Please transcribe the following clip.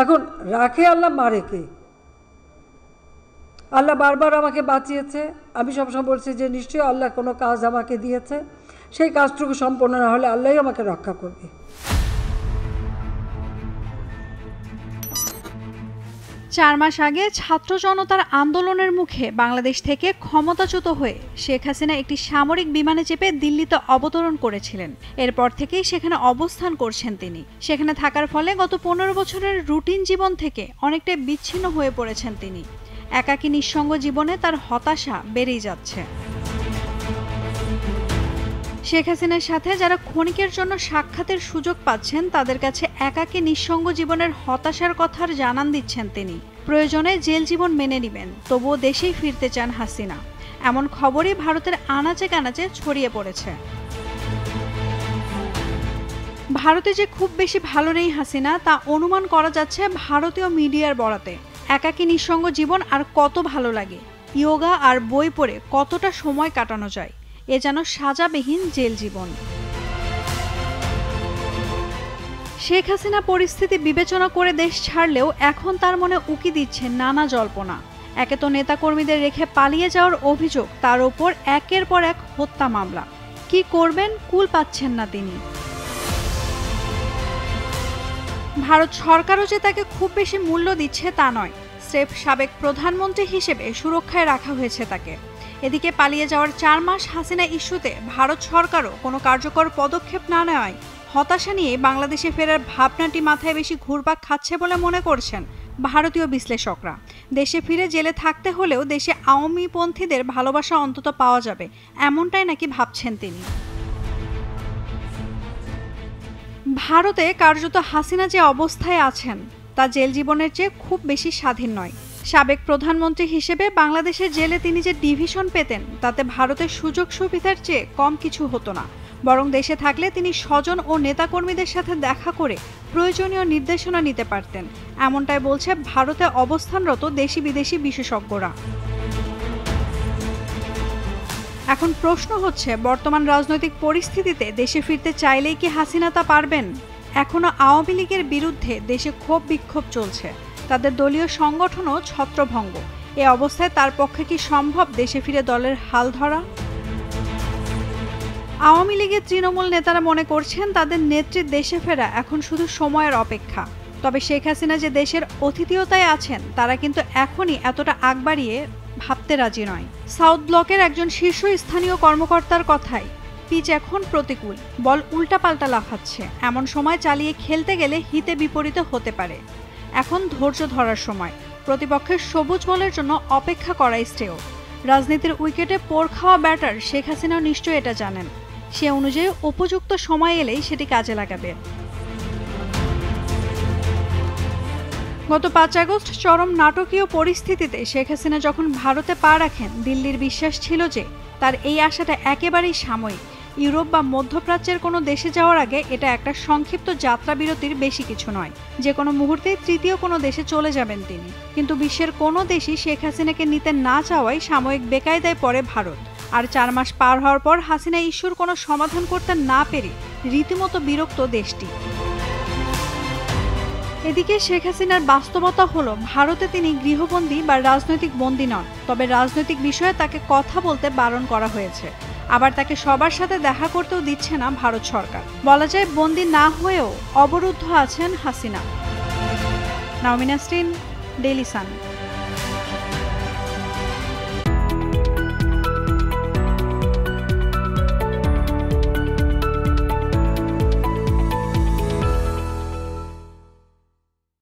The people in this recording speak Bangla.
এখন রাখে আল্লাহ, মারে কে? আল্লাহ বারবার আমাকে বাঁচিয়েছে। আমি সবসময় বলছি যে নিশ্চয়ই আল্লাহ কোনো কাজ আমাকে দিয়েছে, সেই কাজটুকু সম্পন্ন না হলে আল্লাহই আমাকে রক্ষা করবে। 4 মাস আগে ছাত্র জনতার আন্দোলনের মুখে বাংলাদেশ থেকে ক্ষমতাচ্যুত হয়ে শেখ হাসিনা একটি সামরিক বিমানে চেপে দিল্লিতে অবতরণ করেছিলেন। এরপর থেকেই সেখানে অবস্থান করছেন তিনি। সেখানে থাকার ফলে গত 15 বছরের রুটিন জীবন থেকে অনেকটাই বিচ্ছিন্ন হয়ে পড়েছেন তিনি। একাকী নিঃসঙ্গ জীবনে তার হতাশা বেড়েই যাচ্ছে। শেখ হাসিনার সাথে যারা ক্ষণিকের জন্য সাক্ষাতের সুযোগ পাচ্ছেন তাদের কাছে একাকী নিঃসঙ্গ জীবনের হতাশার কথার জানান দিচ্ছেন তিনি। প্রয়োজনে জেল জীবন মেনে নেবেন, তবুও দেশেই ফিরতে চান হাসিনা। এমন খবরই ভারতের আনাচে কানাচে ছড়িয়ে পড়েছে। ভারতে যে খুব বেশি ভালো নেই হাসিনা তা অনুমান করা যাচ্ছে ভারতীয় মিডিয়ার বরাতে। একাকী নিঃসঙ্গ জীবন আর কত ভালো লাগে, ইয়োগা আর বই পড়ে কতটা সময় কাটানো যায়, এ যেন সাজাবিহীন জেল জীবন। শেখ হাসিনা পরিস্থিতি বিবেচনা করে দেশ ছাড়লেও এখন তার মনে উকি দিচ্ছে নানা জল্পনা। একে তো নেতাকর্মীদের রেখে পালিয়ে যাওয়ার অভিযোগ, তার ওপর একের পর এক হত্যা মামলা। কি করবেন কুল পাচ্ছেন না তিনি। ভারত সরকারও যে তাকে খুব বেশি মূল্য দিচ্ছে তা নয়, স্রেফ সাবেক প্রধানমন্ত্রী হিসেবে সুরক্ষায় রাখা হয়েছে তাকে। এদিকে পালিয়ে যাওয়ার 4 মাস হাসিনা ইস্যুতে ভারত সরকারও কোনো কার্যকর পদক্ষেপ না নেওয়ায় হতাশা নিয়ে বাংলাদেশে ফেরার ভাবনাটি মাথায় বেশি ঘুরপাক খাচ্ছে বলে মনে করছেন ভারতীয় বিশ্লেষকরা। দেশে ফিরে জেলে থাকতে হলেও দেশে আওয়ামীপন্থীদের ভালোবাসা অন্তত পাওয়া যাবে, এমনটাই নাকি ভাবছেন তিনি। ভারতে কার্যত হাসিনা যে অবস্থায় আছেন তা জেল জীবনের চেয়ে খুব বেশি স্বাধীন নয়। সাবেক প্রধানমন্ত্রী হিসেবে বাংলাদেশের জেলে তিনি যে ডিভিশন পেতেন তাতে ভারতের সুযোগ সুবিধার চেয়ে কম কিছু হতো না। বরং দেশে থাকলে তিনি স্বজন ও নেতাকর্মীদের সাথে দেখা করে প্রয়োজনীয় নির্দেশনা নিতে পারতেন, এমনটাই বলছে ভারতে অবস্থানরত দেশি বিদেশি বিশেষজ্ঞরা। এখন প্রশ্ন হচ্ছে, বর্তমান রাজনৈতিক পরিস্থিতিতে দেশে ফিরতে চাইলেই কি হাসিনা তা পারবেন? এখনো আওয়ামী লীগের বিরুদ্ধে দেশে ক্ষোভ বিক্ষোভ চলছে, তাদের দলীয় সংগঠনও ছত্রভঙ্গ। এ অবস্থায় তার পক্ষে কি সম্ভব দেশে ফিরে দলের হাল ধরা? আওয়ামী লীগের তৃণমূল নেতারা মনে করছেন তাদের নেত্রীর দেশে ফেরা এখন শুধু সময়ের অপেক্ষা। তবে শেখ হাসিনা যে দেশের অতিথিয়তায় আছেন তারা কিন্তু এখনই এতটা আগ বাড়িয়ে ভাবতে রাজি নয়। সাউথ ব্লকের একজন শীর্ষস্থানীয় কর্মকর্তার কথায়, পিচ এখন প্রতিকূল, বল উল্টাপাল্টা লাফাচ্ছে, এমন সময় চালিয়ে খেলতে গেলে হিতে বিপরীতে হতে পারে। এখন ধৈর্য ধরার সময়, প্রতিপক্ষের সবুজ বলের জন্য অপেক্ষা করাই শ্রেয়। রাজনীতির উইকেটে পোড় খাওয়া ব্যাটার শেখ হাসিনাও নিশ্চয়ই এটা জানেন। সে অনুযায়ী উপযুক্ত সময় এলেই সেটি কাজে লাগাবে। গত 5 আগস্ট চরম নাটকীয় পরিস্থিতিতে শেখ হাসিনা যখন ভারতে পা রাখেন, দিল্লির বিশ্বাস ছিল যে তার এই আশাটা একেবারেই সাময়িক। ইউরোপ বা মধ্যপ্রাচ্যের কোনো দেশে যাওয়ার আগে এটা একটা সংক্ষিপ্ত যাত্রা বিরতির বেশি কিছু নয়, যে কোনো মুহূর্তে তৃতীয় কোনো দেশে চলে যাবেন তিনি। কিন্তু বিশ্বের কোনো দেশই শেখ হাসিনাকে নিতে না চাওয়ায় সাময়িক বেকায়দায় পড়ে ভারত। আর 4 মাস পার হওয়ার পর হাসিনা ইস্যুর কোনো সমাধান করতে না পেরে রীতিমতো বিরক্ত দেশটি। এদিকে শেখ হাসিনার বাস্তবতা হলো, ভারতে তিনি গৃহবন্দী বা রাজনৈতিক বন্দী নন, তবে রাজনৈতিক বিষয়ে তাকে কথা বলতে বারণ করা হয়েছে। আবার তাকে সবার সাথে দেখা করতেও দিচ্ছে না ভারত সরকার। বলা যায় বন্দী না হয়েও অবরুদ্ধ আছেন হাসিনা। নাওমিন Nasrin, Daily Sun.